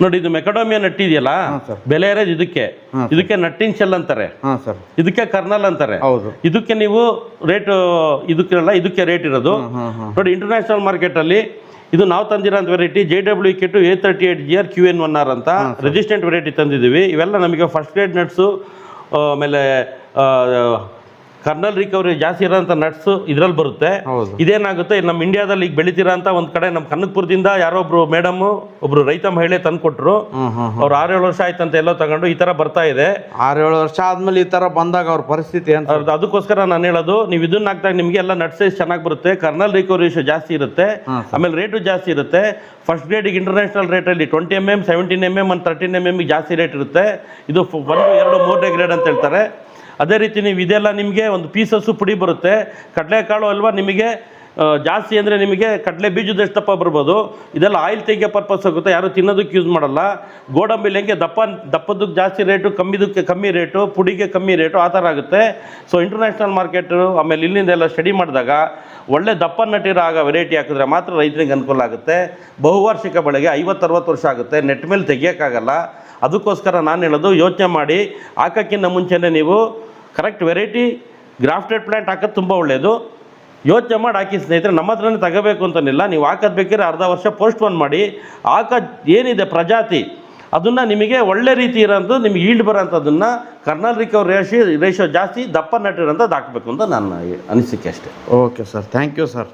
ನೋಡಿ ಇದು ಮೆಕಡೋಮಿಯಾ ನಟ್ ಇದೆಯಲ್ಲ, ಬೆಲೆ ಇರೋದು ಇದಕ್ಕೆ ನಟ್ಟಿನ್ ಶೆಲ್ ಅಂತಾರೆ, ಇದಕ್ಕೆ ಕರ್ನಲ್ ಅಂತಾರೆ. ಇದಕ್ಕೆ ನೀವು ರೇಟ್ ಇದಕ್ಕೆ ರೇಟ್ ಇರೋದು. ನೋಡಿ ಇಂಟರ್ನ್ಯಾಷನಲ್ ಮಾರ್ಕೆಟ್ ಅಲ್ಲಿ ಇದು ನಾವು ತಂದಿರೋಂಥ ವೆರೈಟಿ JWK A38GR QN1R ಅಂತ ರೆಸಿಸ್ಟೆಂಟ್ ವೆರೈಟಿ ತಂದಿದ್ದೀವಿ. ಇವೆಲ್ಲ ನಮಗೆ ಫಸ್ಟ್ ಗ್ರೇಡ್ ನಟ್ಸು, ಆಮೇಲೆ ಕರ್ನಲ್ ರಿಕವರಿ ಜಾಸ್ತಿ ಇರೋಂಥ ನಟ್ಸು ಇದರಲ್ಲಿ ಬರುತ್ತೆ. ಇದೇನಾಗುತ್ತೆ, ನಮ್ಮ ಇಂಡಿಯಾದಲ್ಲಿ ಈಗ ಬೆಳಿತೀರಾ ಅಂತ ಒಂದು ಕಡೆ ನಮ್ಮ ಕನಕಪುರದಿಂದ ಯಾರೋ ಒಬ್ರು ಮೇಡಮ್, ಒಬ್ರು ರೈತ ಮಹಿಳೆ ತಂದು ಕೊಟ್ಟರು. ಅವ್ರು 6-7 ವರ್ಷ ಆಯ್ತಂತ ಎಲ್ಲೋ ತಗೊಂಡು ಈ ತರ ಬರ್ತಾ ಇದೆ. 6-7 ವರ್ಷ ಆದ್ಮೇಲೆ ಈ ತರ ಬಂದಾಗ ಅವ್ರ ಪರಿಸ್ಥಿತಿ ಏನು? ಅದಕ್ಕೋಸ್ಕರ ನಾನು ಹೇಳೋದು, ನೀವು ಇದನ್ನ ಹಾಕ್ದಾಗ ನಿಮಗೆ ಎಲ್ಲ ನಟ್ ಸೈಜ್ ಚೆನ್ನಾಗಿ ಬರುತ್ತೆ, ಕರ್ನಲ್ ರಿಕವರಿ ಜಾಸ್ತಿ ಇರುತ್ತೆ, ಆಮೇಲೆ ರೇಟು ಜಾಸ್ತಿ ಇರುತ್ತೆ. ಫಸ್ಟ್ ಗ್ರೇಡಿಗೆ ಇಂಟರ್ನ್ಯಾಷನಲ್ ರೇಟಲ್ಲಿ 20 mm, 17 mm ಮತ್ತು 13 mm ಜಾಸ್ತಿ ರೇಟ್ ಇರುತ್ತೆ. ಇದು 1, 2, 3ನೇ ಗ್ರೇಡ್ ಅಂತ ಹೇಳ್ತಾರೆ. ಅದೇ ರೀತಿ ನೀವು ಇದೆಲ್ಲ ನಿಮಗೆ ಒಂದು ಪೀಸಸ್ಸು ಪುಡಿ ಬರುತ್ತೆ. ಕಡಲೆಕಾಳು ಅಲ್ವಾ, ನಿಮಗೆ ಜಾಸ್ತಿ ಅಂದರೆ ನಿಮಗೆ ಕಡಲೆ ಬೀಜದಷ್ಟು ದಪ್ಪ ಬರ್ಬೋದು. ಇದೆಲ್ಲ ಆಯಿಲ್ ತೆಗಿಯೋ ಪರ್ಪಸ್ ಆಗುತ್ತೆ, ಯಾರು ತಿನ್ನೋದಕ್ಕೆ ಯೂಸ್ ಮಾಡಲ್ಲ. ಗೋಡಂಬಿಲಿ ಹೆಂಗೆ ದಪ್ಪದಕ್ಕೆ ಜಾಸ್ತಿ ರೇಟು, ಕಮ್ಮಿದಕ್ಕೆ ಕಮ್ಮಿ ರೇಟು, ಪುಡಿಗೆ ಕಮ್ಮಿ ರೇಟು, ಆ ಥರ ಆಗುತ್ತೆ. ಸೊ ಇಂಟರ್ನ್ಯಾಷನಲ್ ಮಾರ್ಕೆಟು ಆಮೇಲೆ ಇಲ್ಲಿಂದೆಲ್ಲ ಸ್ಟಡಿ ಮಾಡಿದಾಗ ಒಳ್ಳೆ ದಪ್ಪ ನಟ್ಟಿರೋ ಆಗ ವೆರೈಟಿ ಹಾಕಿದ್ರೆ ಮಾತ್ರ ರೈತರಿಗೆ ಅನುಕೂಲ ಆಗುತ್ತೆ. ಬಹುವಾರ್ಷಿಕ ಬೆಳೆಗೆ 50-60 ವರ್ಷ ಆಗುತ್ತೆ, ನೆಟ್ ಮೇಲೆ ತೆಗಿಯೋಕ್ಕಾಗಲ್ಲ. ಅದಕ್ಕೋಸ್ಕರ ನಾನು ಹೇಳೋದು, ಯೋಚನೆ ಮಾಡಿ ಹಾಕೋಕ್ಕಿಂತ ಮುಂಚೆನೇ ನೀವು ಕರೆಕ್ಟ್ ವೆರೈಟಿ ಗ್ರಾಫ್ಟೆಡ್ ಪ್ಲ್ಯಾಂಟ್ ಹಾಕೋದು ತುಂಬ ಒಳ್ಳೆಯದು. ಯೋಚನೆ ಮಾಡಿ ಹಾಕಿ ಸ್ನೇಹಿತರೆ. ನಮ್ಮ ಹತ್ರನೇ ತಗೋಬೇಕು ಅಂತನಿಲ್ಲ, ನೀವು ಹಾಕೋದು ಬೇಕಿದ್ರೆ ಅರ್ಧ ವರ್ಷ ಪೋಸ್ಟ್ಪೋನ್ ಮಾಡಿ ಹಾಕೋದು ಏನಿದೆ ಪ್ರಜಾತಿ ಅದನ್ನು ನಿಮಗೆ ಒಳ್ಳೆ ರೀತಿ ಇರೋಂಥದ್ದು, ನಿಮಗೆ ಈಲ್ಡ್ ಬರೋಂಥದ್ದನ್ನು ಕರ್ನಲ್ ರಿಕವರಿ ರೇಷಿಯೋ ಜಾಸ್ತಿ ದಪ್ಪ ನಟ್ಟಿರೋಂಥದ್ದು ಹಾಕಬೇಕು ಅಂತ ನನ್ನ ಅನಿಸಿಕೆ ಅಷ್ಟೇ. Okay sir, thank you sir.